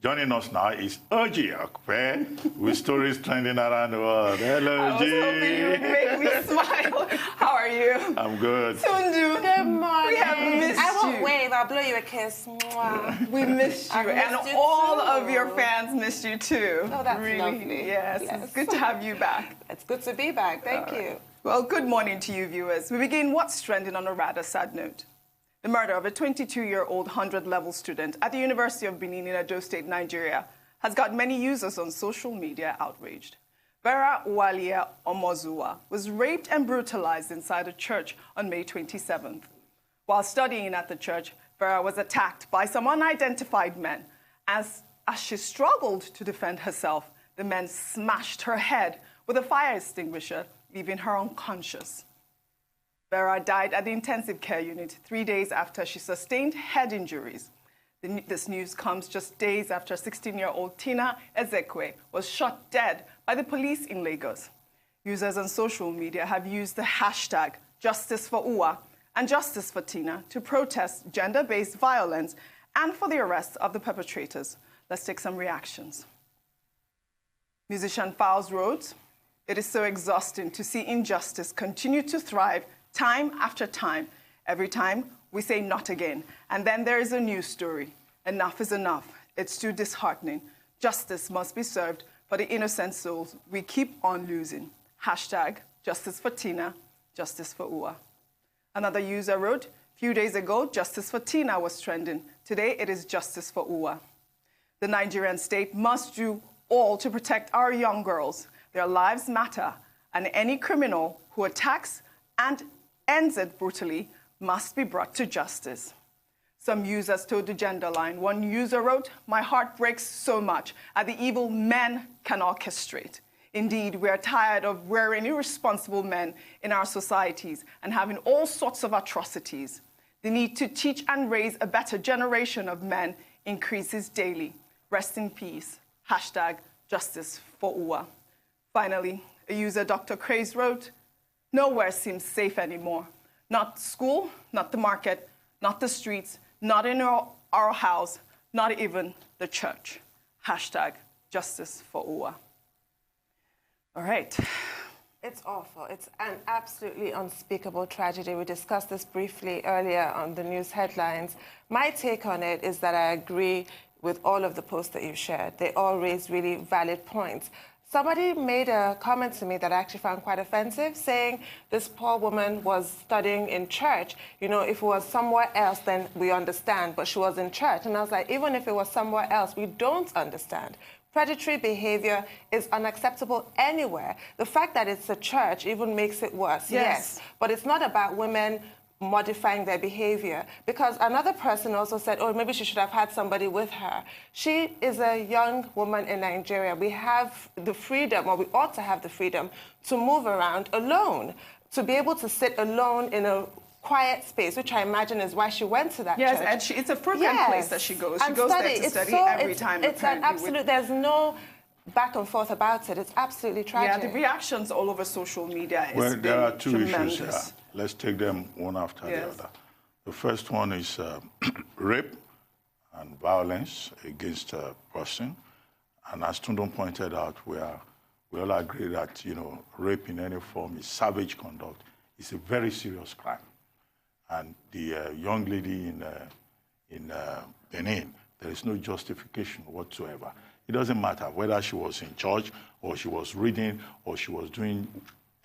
Joining us now is Okpe with stories trending around the world. Hello, I was hoping you would make me smile. How are you? I'm good. Tundu. Good morning. We have missed you. I won't wave. I'll blow you a kiss. Mwah. We missed you, I've and missed you all too. of your fans missed you too. Oh, that's really, lovely. Yes, it's good to have you back. It's good to be back. Thank you. Well, good morning to you, viewers. We begin what's trending on a rather sad note. The murder of a 22-year-old 100-level student at the University of Benin in Edo State, Nigeria, has got many users on social media outraged. Vera Walia Omozuwa was raped and brutalized inside a church on May 27th. While studying at the church, Vera was attacked by some unidentified men. As she struggled to defend herself, the men smashed her head with a fire extinguisher, leaving her unconscious. Vera died at the intensive care unit 3 days after she sustained head injuries. This news comes just days after 16-year-old Tina Ezekwe was shot dead by the police in Lagos. Users on social media have used the hashtag Justice for Uwa and Justice for Tina to protest gender-based violence and for the arrest of the perpetrators. Let's take some reactions. Musician Fowles wrote, "It is so exhausting to see injustice continue to thrive time after time. Every time we say not again, and then there is a new story. Enough is enough. It's too disheartening. Justice must be served for the innocent souls we keep on losing. Hashtag Justice for Tina, Justice for Uwa." Another user wrote, "Few days ago, Justice for Tina was trending. Today, it is Justice for Uwa. The Nigerian state must do all to protect our young girls. Their lives matter, and any criminal who attacks and ends it brutally must be brought to justice." Some users toed the gender line. One user wrote, "My heart breaks so much at the evil men can orchestrate. Indeed, we are tired of wearing irresponsible men in our societies and having all sorts of atrocities. The need to teach and raise a better generation of men increases daily. Rest in peace. Hashtag Justice for Uwa." Finally, a user, Dr. Craze, wrote, "Nowhere seems safe anymore. Not school, not the market, not the streets, not in our house, not even the church. Hashtag Justice for Uwa." All right. It's awful. It's an absolutely unspeakable tragedy. We discussed this briefly earlier on the news headlines. My take on it is that I agree with all of the posts that you've shared. They all raise really valid points. Somebody made a comment to me that I actually found quite offensive, saying this poor woman was studying in church. You know, if it was somewhere else, then we understand, but she was in church. And I was like, even if it was somewhere else, we don't understand. Predatory behavior is unacceptable anywhere. The fact that it's a church even makes it worse, yes. But it's not about women modifying their behavior, because another person also said, oh, maybe she should have had somebody with her. She is a young woman in Nigeria. We have the freedom, or we ought to have the freedom, to move around alone, to be able to sit alone in a quiet space, which I imagine is why she went to that church. Yes, and it's a frequent place that she goes. She goes there to study every time. It's an absolute, there's no back and forth about it. It's absolutely tragic. Yeah, the reactions all over social media is Well, there are two tremendous. issues here. Let's take them one after the other. The first one is rape and violence against a person. And as Tundon pointed out, we all agree that, you know, rape in any form is savage conduct. It's a very serious crime. And the young lady in Benin, there is no justification whatsoever. It doesn't matter whether she was in church or she was reading or she was doing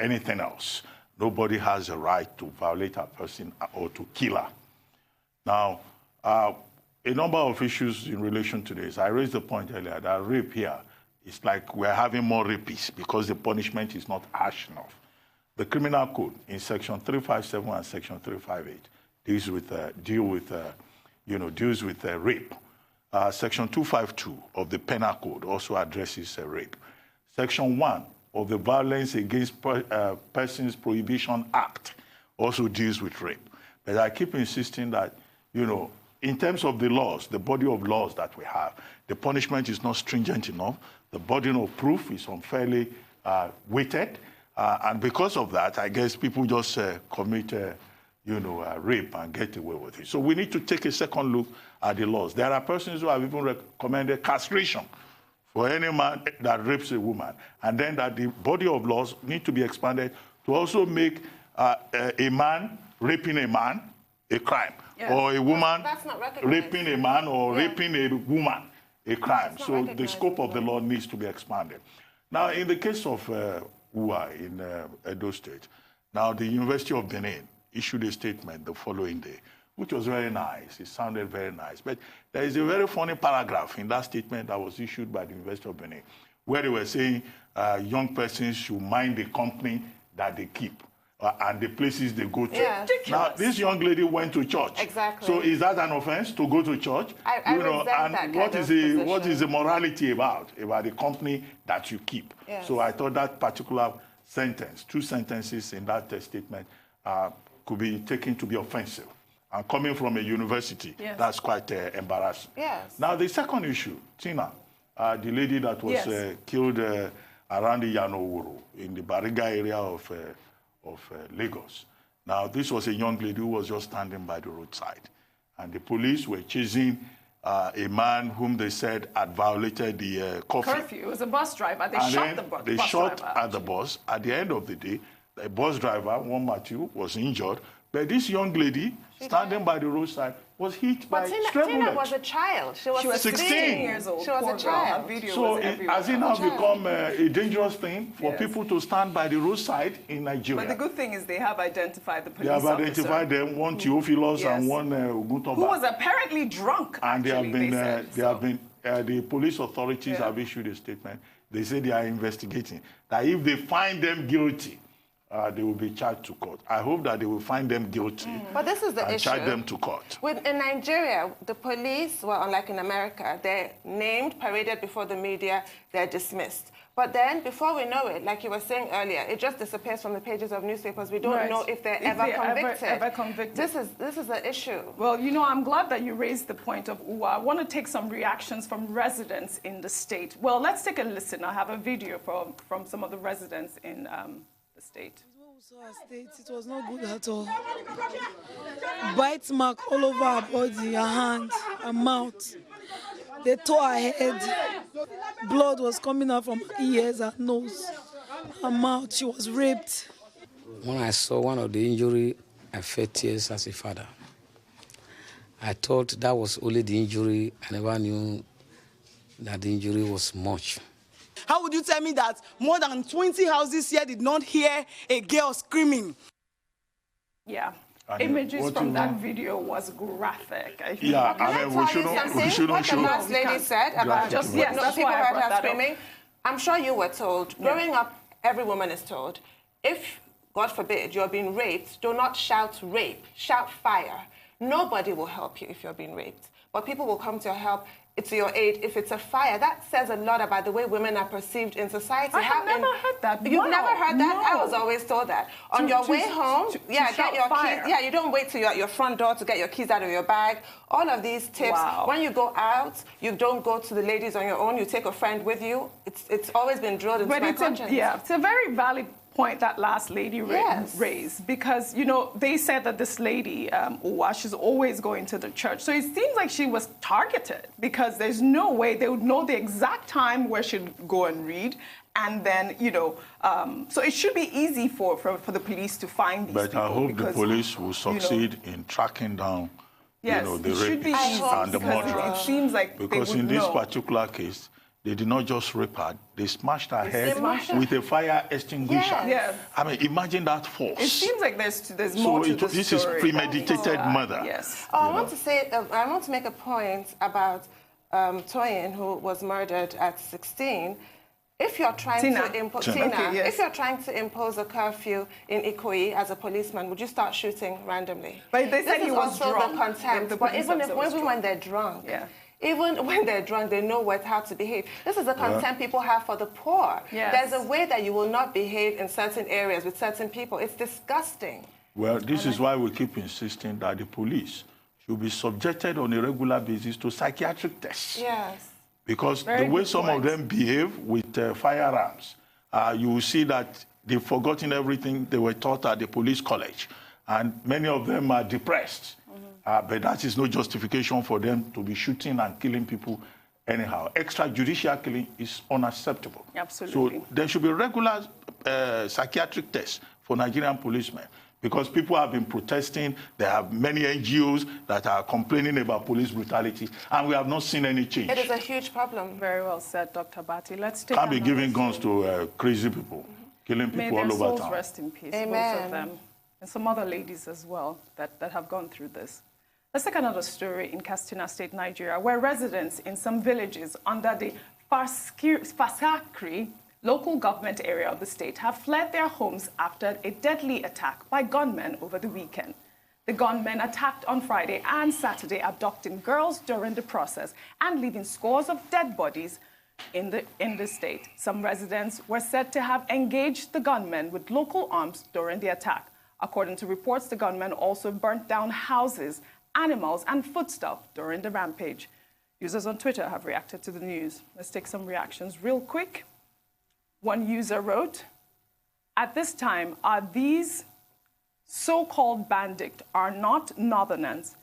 anything else. Nobody has a right to violate a person or to kill her. Now, a number of issues in relation to this. I raised the point earlier that rape here is like we're having more rapists because the punishment is not harsh enough. The criminal code in section 357 and section 358 deals with rape. Section 252 of the penal code also addresses rape. Section 1 of the Violence Against Persons Prohibition Act also deals with rape. But I keep insisting that, you know, in terms of the laws, the body of laws that we have, the punishment is not stringent enough. The burden of proof is unfairly weighted. And because of that, I guess people just commit, rape and get away with it. So we need to take a second look at the laws. There are persons who have even recommended castration for any man that rapes a woman, and then that the body of laws need to be expanded to also make a man raping a man a crime, or a woman raping a man or raping a woman a crime. So the scope of the law needs to be expanded. Now, in the case of UWA in Edo State, now the University of Benin issued a statement the following day, which was very nice. It sounded very nice. But there is a very funny paragraph in that statement that was issued by the University of Benin, where they were saying young persons should mind the company that they keep and the places they go to. Yeah. Now, this young lady went to church. Exactly. So is that an offense to go to church? I resent that kind of position. What is the morality about the company that you keep? Yes. So I thought that particular sentence, 2 sentences in that statement, could be taken to be offensive. And coming from a university, that's quite embarrassing. Yes. Now, the second issue, Tina, the lady that was killed around the Yanowuru in the Bariga area of Lagos. Now, this was a young lady who was just standing by the roadside. And the police were chasing a man whom they said had violated the curfew. It was a bus driver. They shot the bus driver. They shot at the bus. At the end of the day, the bus driver, one Matthew, was injured. But this young lady, standing by the roadside, was hit by stray bullets. Tina was a child. She was 16 years old. She was a child. So has it now become a dangerous thing for people to stand by the roadside in Nigeria? But the good thing is they have identified the police officer. They have identified them, one Theophilus and one Oguntoba. Who was apparently drunk, and actually, the police authorities have issued a statement. They say they are investigating. That if they find them guilty, they will be charged to court. I hope that they will find them guilty. But this is the issue. Charge them to court. In Nigeria, the police, well, unlike in America, they're named, paraded before the media, they're dismissed. But then, before we know it, like you were saying earlier, it just disappears from the pages of newspapers. We don't know if they're ever convicted. This is the issue. Well, I'm glad that you raised the point of UWA. I want to take some reactions from residents in the state. Well, let's take a listen. I have a video from some of the residents in the state. It was not good at all. Bite mark all over her body, her hand, her mouth. They tore her head. Blood was coming out from her ears, her nose, her mouth. She was raped. When I saw one of the injury, I felt tears as a father. I thought that was only the injury. I never knew that the injury was much. How would you tell me that more than 20 houses here did not hear a girl screaming? Yeah. Images from that video was graphic. We shouldn't show. What the last lady said about that's people why I heard brought her that screaming. up. I'm sure you were told. Growing up, every woman is told, if, God forbid, you're being raped, do not shout rape, shout fire. Nobody will help you if you're being raped. But people will come to your help, to your aid if it's a fire. That says a lot about the way women are perceived in society. I have never heard that. You've never heard that? No. I was always told that. On your way home, get your keys. Yeah, you don't wait till you're at your front door to get your keys out of your bag. All of these tips. Wow. When you go out, you don't go to the ladies on your own. You take a friend with you. It's always been drilled into my conscience. It's a very valid point that last lady raised, because they said that this lady she's always going to the church, so it seems like she was targeted, because there's no way they would know the exact time where she'd go and read, and then so it should be easy for the police to find these people. But I hope the police will succeed in tracking down the rapists and the murderers. It seems like because in this particular case, they did not just rape her, they smashed her head with a fire extinguisher. Yes. I mean, imagine that force. It seems like there's more to the story. This is premeditated murder. Yes. I want to make a point about Toyin, who was murdered at 16. If you're trying if you're trying to impose a curfew in Ikoyi as a policeman, would you start shooting randomly? But they said he was also drunk. The contempt. But even when they're drunk. Yeah. Even when they're drunk, they know how to behave. This is the contempt people have for the poor. Yes. There's a way that you will not behave in certain areas with certain people. It's disgusting. Well, this is why we keep insisting that the police should be subjected on a regular basis to psychiatric tests. Yes. Because the way some of them behave with firearms, you will see that they've forgotten everything they were taught at the police college. and many of them are depressed. But that is no justification for them to be shooting and killing people anyhow. Extrajudicial killing is unacceptable. Absolutely. So there should be regular psychiatric tests for Nigerian policemen, because people have been protesting. There are many NGOs that are complaining about police brutality, and we have not seen any change. It is a huge problem. Very well said, Dr. Bati. Let's take Can't be giving guns to crazy people, killing people all over town. May their souls rest in peace, both of them. And some other ladies as well that have gone through this. Let's take another story in Katsina State, Nigeria, where residents in some villages under the Fasakri local government area of the state have fled their homes after a deadly attack by gunmen over the weekend. The gunmen attacked on Friday and Saturday, abducting girls during the process and leaving scores of dead bodies in the state. Some residents were said to have engaged the gunmen with local arms during the attack. According to reports, the gunmen also burnt down houses, animals, and foodstuff during the rampage. Users on Twitter have reacted to the news. Let's take some reactions real quick. One user wrote, "At this time, are these so-called bandits are not Northerners.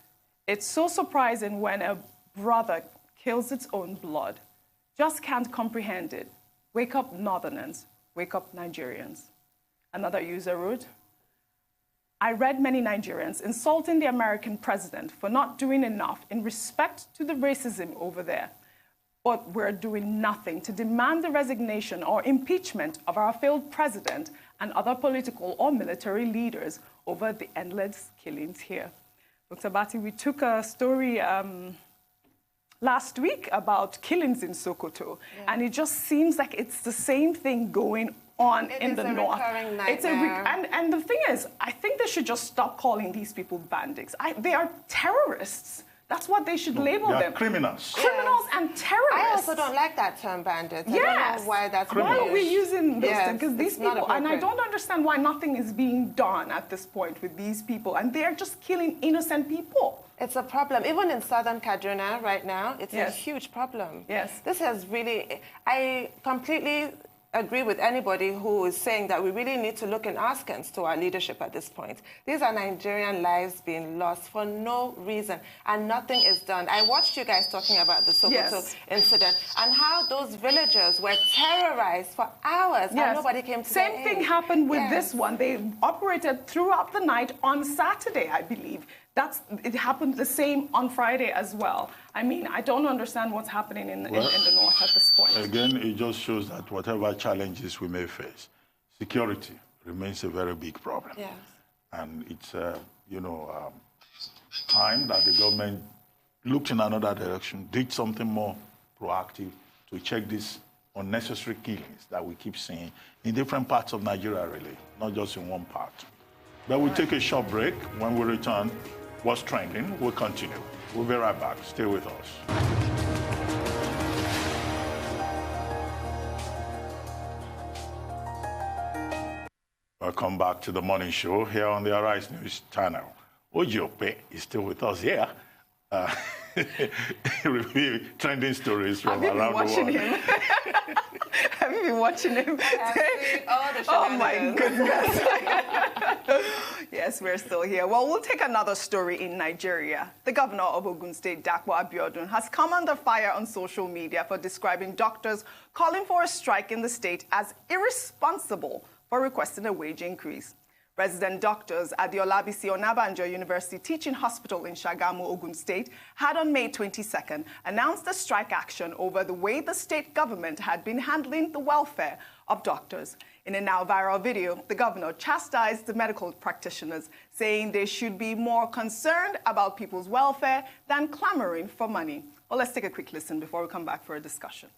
It's so surprising when a brother kills its own blood. Just can't comprehend it. Wake up, Northerners. Wake up, Nigerians." Another user wrote, "I read many Nigerians insulting the American president for not doing enough in respect to the racism over there. But we're doing nothing to demand the resignation or impeachment of our failed president and other political or military leaders over the endless killings here." Dr. Bati, we took a story last week about killings in Sokoto, and it just seems like it's the same thing going on in the north. It's and the thing is, I think they should just stop calling these people bandits. They are terrorists. That's what they should label them. Criminals. Criminals and terrorists. I also don't like that term, bandits. I don't know why that's Why are we using those terms? Because these people, and I appropriate. don't understand why nothing is being done at this point with these people, and they are just killing innocent people. It's a problem. Even in southern Kaduna right now, it's a huge problem. Yes. This has really, I completely agree with anybody who is saying that we really need to look in askance to our leadership at this point. These are Nigerian lives being lost for no reason, and nothing is done. I watched you guys talking about the Sokoto incident and how those villagers were terrorized for hours and nobody came to their aid. Same thing happened with this one. They operated throughout the night on Saturday, I believe. It happened the same on Friday as well. I mean, I don't understand what's happening in the north at this point. Again, it just shows that whatever challenges we may face, security remains a very big problem. Yes. And it's, time that the government looked in another direction, did something more proactive to check these unnecessary killings that we keep seeing in different parts of Nigeria, really, not just in one part. But we'll take a short break. When we return, what's trending, we'll continue. We'll be right back. Stay with us. Welcome back to the morning show here on the Outrage News channel. Okpe is still with us here. Review trending stories from around the world. Have you been watching him? Oh my goodness. Yes, we're still here. Well, we'll take another story in Nigeria. The governor of Ogun State, Dapo Abiodun, has come under fire on social media for describing doctors calling for a strike in the state as irresponsible for requesting a wage increase. Resident doctors at the Olabisi Onabanjo University Teaching Hospital in Shagamu, Ogun State, had on May 22nd announced a strike action over the way the state government had been handling the welfare of doctors. In a now viral video, the governor chastised the medical practitioners, saying they should be more concerned about people's welfare than clamoring for money. Well, let's take a quick listen before we come back for a discussion.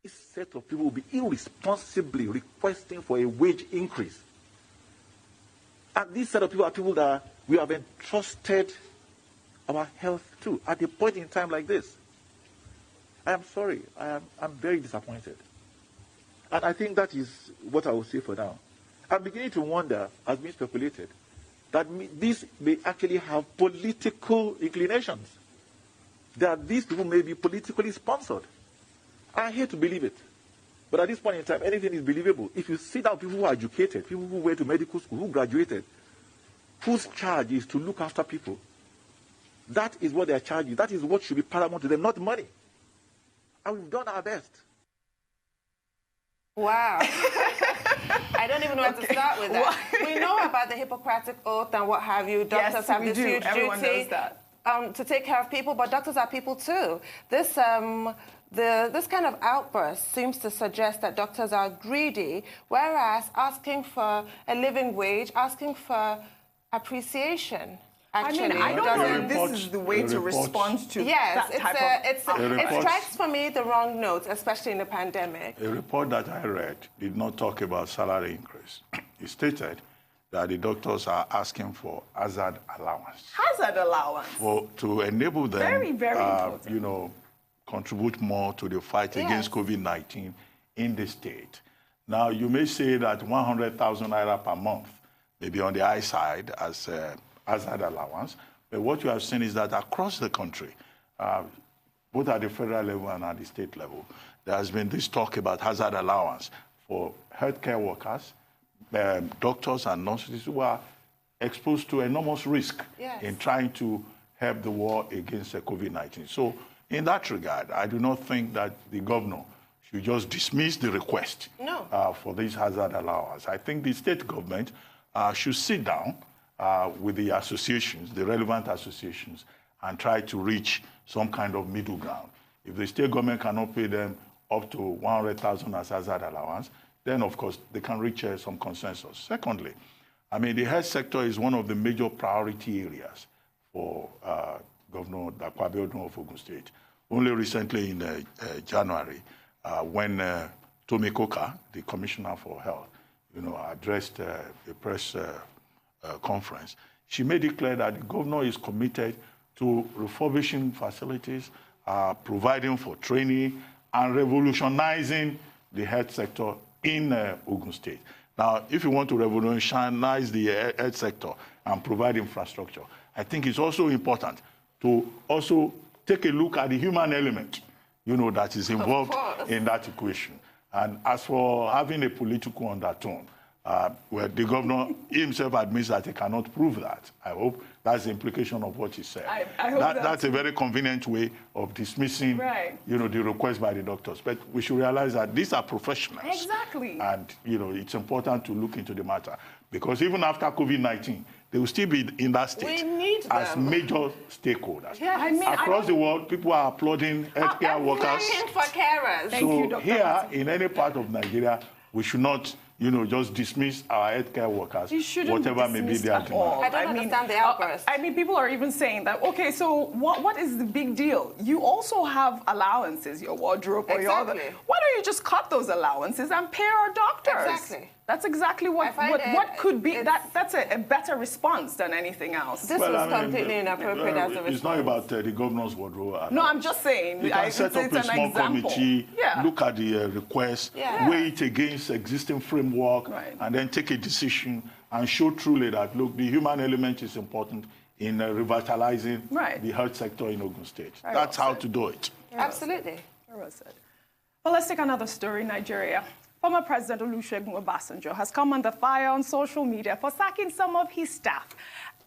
This set of people will be irresponsibly requesting for a wage increase. And this set of people are people that we have entrusted our health to at a point in time like this. I am sorry. I'm very disappointed. And I think that is what I will say for now. I'm beginning to wonder, as being speculated, that this may actually have political inclinations. That these people may be politically sponsored. I hate to believe it, But at this point in time, anything is believable. If you sit down people who are educated, people who went to medical school, who graduated, whose charge is to look after people, that is what they are charging. That is what should be paramount to them, not money. And we've done our best. Wow. I don't even know where to start with that. We know about the Hippocratic Oath and what have you. Doctors have this huge Everyone duty knows that. To take care of people, but doctors are people too. This kind of outburst seems to suggest that doctors are greedy, whereas asking for a living wage, asking for appreciation, actually. I mean, I don't know if this is the way to respond to that type of... It strikes for me the wrong note, especially in the pandemic. A report that I read did not talk about salary increase. It stated that the doctors are asking for hazard allowance. Hazard allowance? To enable them, very important. You know, contribute more to the fight against COVID-19 in the state. Now, you may say that 100,000 naira per month may be on the high side as hazard allowance, but what you have seen is that across the country, both at the federal level and at the state level, there has been this talk about hazard allowance for healthcare workers, doctors and nurses who are exposed to enormous risk in trying to help the war against COVID-19. So in that regard, I do not think that the governor should just dismiss the request for this hazard allowance. I think the state government should sit down with the associations, the relevant associations, and try to reach some kind of middle ground. If the state government cannot pay them up to 100,000 as hazard allowance, then of course they can reach some consensus. Secondly, I mean, the health sector is one of the major priority areas for Governor Abiodun of Ogun State. Only recently in January, when Tomi Koka, the Commissioner for Health, addressed a press conference, she made it clear that the governor is committed to refurbishing facilities, providing for training, and revolutionizing the health sector in Ogun State. Now, if you want to revolutionize the health sector and provide infrastructure, I think it's also important to also take a look at the human element, that is involved in that equation. And as for having a political undertone, where the governor himself admits that he cannot prove that. I hope that's the implication of what he said. I hope that's a very convenient way of dismissing, the request by the doctors. But we should realize that these are professionals. Exactly. And, it's important to look into the matter. Because even after COVID-19, they will still be in that state as major stakeholders. Yeah, I mean, across the world, people are applauding healthcare workers. For carers. So here, in any part of Nigeria, we should not just dismiss our healthcare workers, whatever may be their demand. I don't understand the outburst. I mean, people are even saying that, okay, so what is the big deal? You also have allowances, your wardrobe or your other. Why don't you just cut those allowances and pay our doctors? Exactly. That's exactly what could be. That's a better response than anything else. This was completely inappropriate as a response. It's not about the governor's wardrobe. No, I'm just saying. You can set up a small committee, look at the request, weigh it against existing framework, and then take a decision and show truly that, look, the human element is important in revitalizing the health sector in Ogun State. That's how to do it. Absolutely. Very well said. Well, let's take another story, Nigeria. Former President Olusegun Obasanjo has come under fire on social media for sacking some of his staff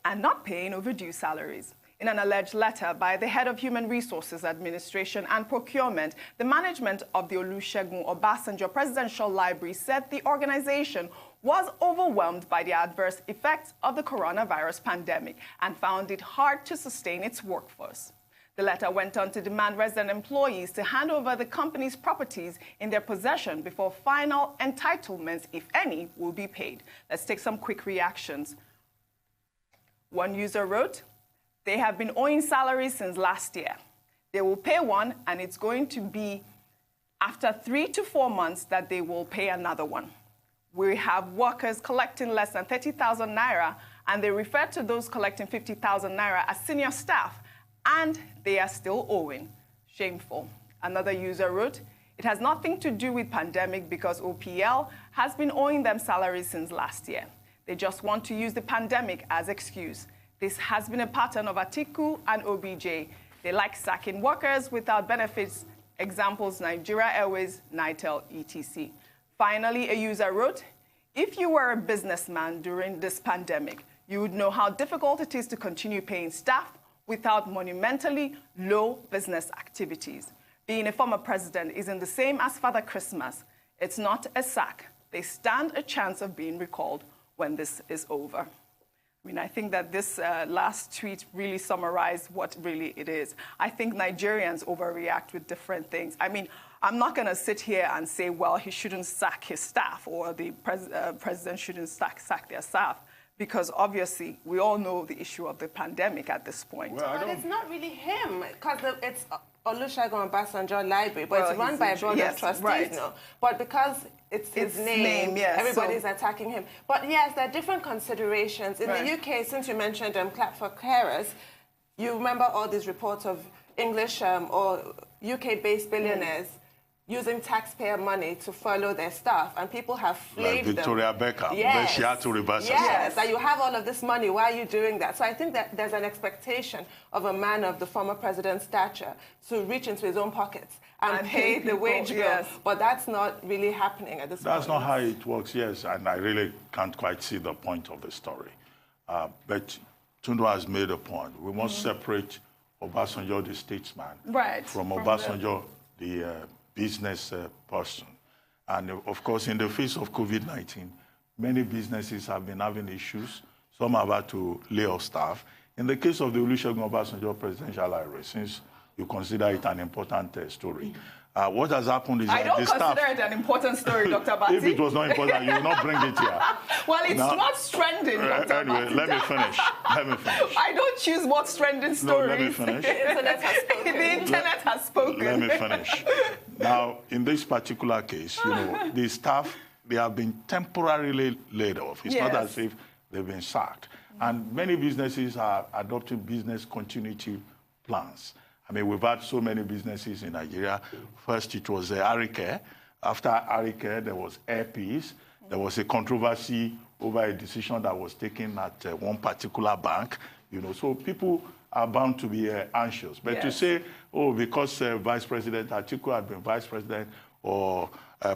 and not paying overdue salaries. In an alleged letter by the head of Human Resources Administration and Procurement, the management of the Olusegun Obasanjo Presidential Library said the organization was overwhelmed by the adverse effects of the coronavirus pandemic and found it hard to sustain its workforce. The letter went on to demand resident employees to hand over the company's properties in their possession before final entitlements, if any, will be paid. Let's take some quick reactions. One user wrote, "They have been owing salaries since last year. They will pay one, and it's going to be after 3 to 4 months that they will pay another one. We have workers collecting less than 30,000 naira, and they refer to those collecting 50,000 naira as senior staff, and they are still owing. Shameful." Another user wrote, "It has nothing to do with pandemic because OPL has been owing them salaries since last year. They just want to use the pandemic as excuse. This has been a pattern of Atiku and OBJ. They like sacking workers without benefits Examples: Nigeria Airways, Nitel, etc. Finally, a user wrote, if you were a businessman during this pandemic, you would know how difficult it is to continue paying staff without monumentally low business activities. Being a former president isn't the same as Father Christmas. It's not a sack. They stand a chance of being recalled when this is over. I mean, I think that this last tweet really summarized what really it is. I think Nigerians overreact with different things. I mean, I'm not going to sit here and say, well, he shouldn't sack his staff or the president shouldn't sack their staff, because obviously we all know the issue of the pandemic at this point. Well, but it's not really him, because it's Olusegun Obasanjo Library, but it's run by a board of trustees, no? But because it's his name, yes, everybody's attacking him. But yes, there are different considerations. In the UK, since you mentioned Clap for Carers, you remember all these reports of English or UK-based billionaires using taxpayer money to furlough their staff, and people have flayed them. Victoria Beckham, yes. She had to reverse herself. Yes, that you have all of this money, why are you doing that? So I think that there's an expectation of a man of the former president's stature to reach into his own pockets and pay the wage bill. But that's not really happening at this point. That's not how it works, yes, and I really can't quite see the point of the story. But Tundu has made a point. We must separate Obasanjo, the statesman, from Obasanjo, the business person. And of course, in the face of COVID-19, many businesses have been having issues. Some are about to lay off staff. In the case of the Olusegun Obasanjo presidential library, since you consider it an important story, what has happened is I don't consider it an important story, Dr. Bati. If it was not important, you would not bring it here. Well, it's what's trending, Dr. Anyway, Bati. let me finish. I don't choose what's trending stories. No, let me finish. The internet has spoken. The internet has spoken. Let me finish. Now, in this particular case, you know, the staff, they have been temporarily laid off. It's not as if they've been sacked. And many businesses are adopting business continuity plans. I mean, we've had so many businesses in Nigeria. First, it was Arike. After Arike, there was Airpeace. There was a controversy over a decision that was taken at one particular bank. You know, so people are bound to be anxious. But to say, oh, because Vice President Atiku had been Vice President or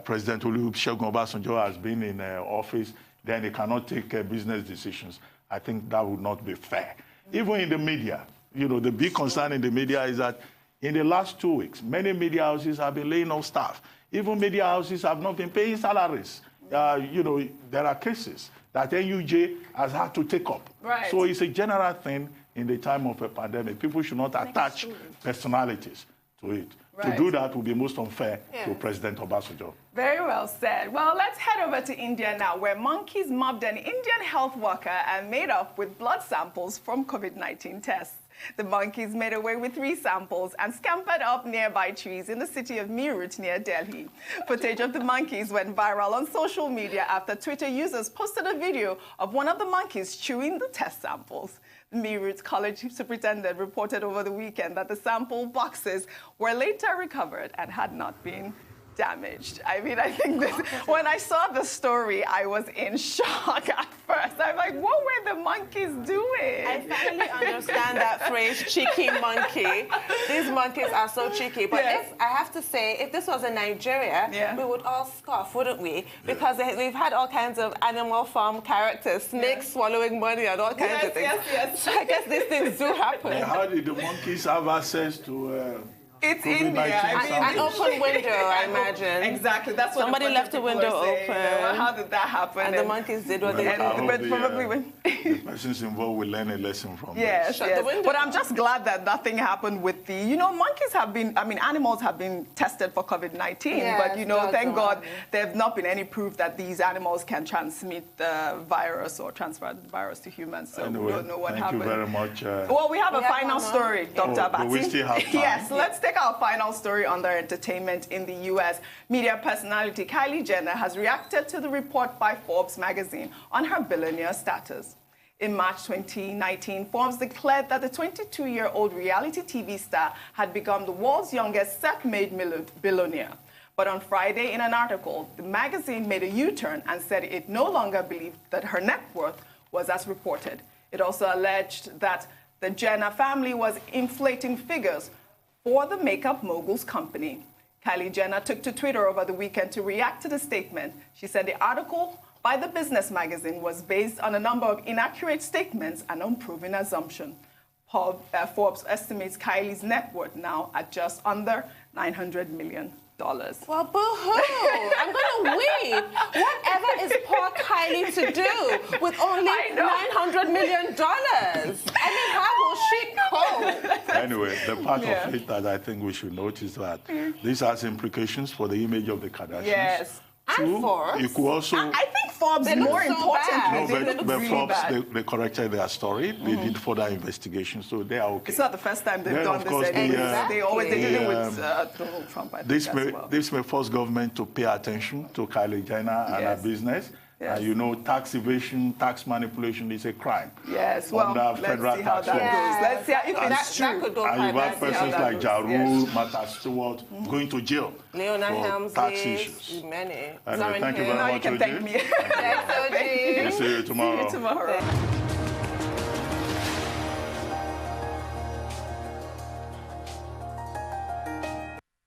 President Olusegun Obasanjo has been in office, then he cannot take business decisions. I think that would not be fair. Even in the media, you know, the big concern in the media is that in the last 2 weeks, many media houses have been laying off staff. Even media houses have not been paying salaries. You know, there are cases that NUJ has had to take up. So it's a general thing in the time of a pandemic. People should not attach personalities to it. To do that would be most unfair to President Obasanjo. Very well said. Well, let's head over to India now, where monkeys mobbed an Indian health worker and made off with blood samples from COVID-19 tests. The monkeys made away with 3 samples and scampered up nearby trees in the city of Meerut near Delhi. Footage of the monkeys went viral on social media after Twitter users posted a video of one of the monkeys chewing the test samples. The Meerut College superintendent reported over the weekend that the sample boxes were later recovered and had not been damaged. I mean, I think this, when I saw the story, I was in shock at first. I'm like, what were the monkeys doing? I finally understand that phrase, cheeky monkey. These monkeys are so cheeky. But if, I have to say, if this was in Nigeria, we would all scoff, wouldn't we? Because we've had all kinds of animal farm characters, snakes swallowing money and all kinds of things. So I guess these things do happen. How did the monkeys have access to... It's India. An open window, I imagine. Exactly. That's what somebody left a window open. Well, how did that happen? And the monkeys did what they did. But probably when the persons involved will learn a lesson from this. But I'm just glad that nothing happened with the. You know, monkeys have been. I mean, animals have been tested for COVID-19, but you know, thank God, there have not been any proof that these animals can transmit the virus or transfer the virus to humans. So anyway, we don't know what happened. Thank you very much. Well, we have a final story, Dr. Bati. We still have time. Yes, let's take our final story on their entertainment in the U.S. Media personality Kylie Jenner has reacted to the report by Forbes magazine on her billionaire status. In March 2019, Forbes declared that the 22-year-old reality TV star had become the world's youngest self-made billionaire. But on Friday, in an article, the magazine made a U-turn and said it no longer believed that her net worth was as reported. It also alleged that the Jenner family was inflating figures for the makeup mogul's company. Kylie Jenner took to Twitter over the weekend to react to the statement. She said the article by the business magazine was based on a number of inaccurate statements and unproven assumptions. Forbes estimates Kylie's net worth now at just under $900 million. Well, boo-hoo! I'm going to weep. Whatever is poor Kylie to do with only $900 million? I mean, how will she cope? Anyway, the part of it that I think we should note is that this has implications for the image of the Kardashians. Yes. And Forbes. It could also... I think Forbes is more important. No, but Forbes, they corrected their story. They did further investigation, so they are okay. It's not the first time they've Then, done of course, this. They did it with Donald Trump, I think, This may force government to pay attention to Kylie Jenner and her business. Yes. You know, tax evasion, tax manipulation is a crime. Yes, well, let's see how that goes. Let's see if it's true. And you have persons like Jaru, Martha Stewart going to jail Leona for tax issues. Many. Anyway, thank you very much, you can thank me. We'll see you tomorrow.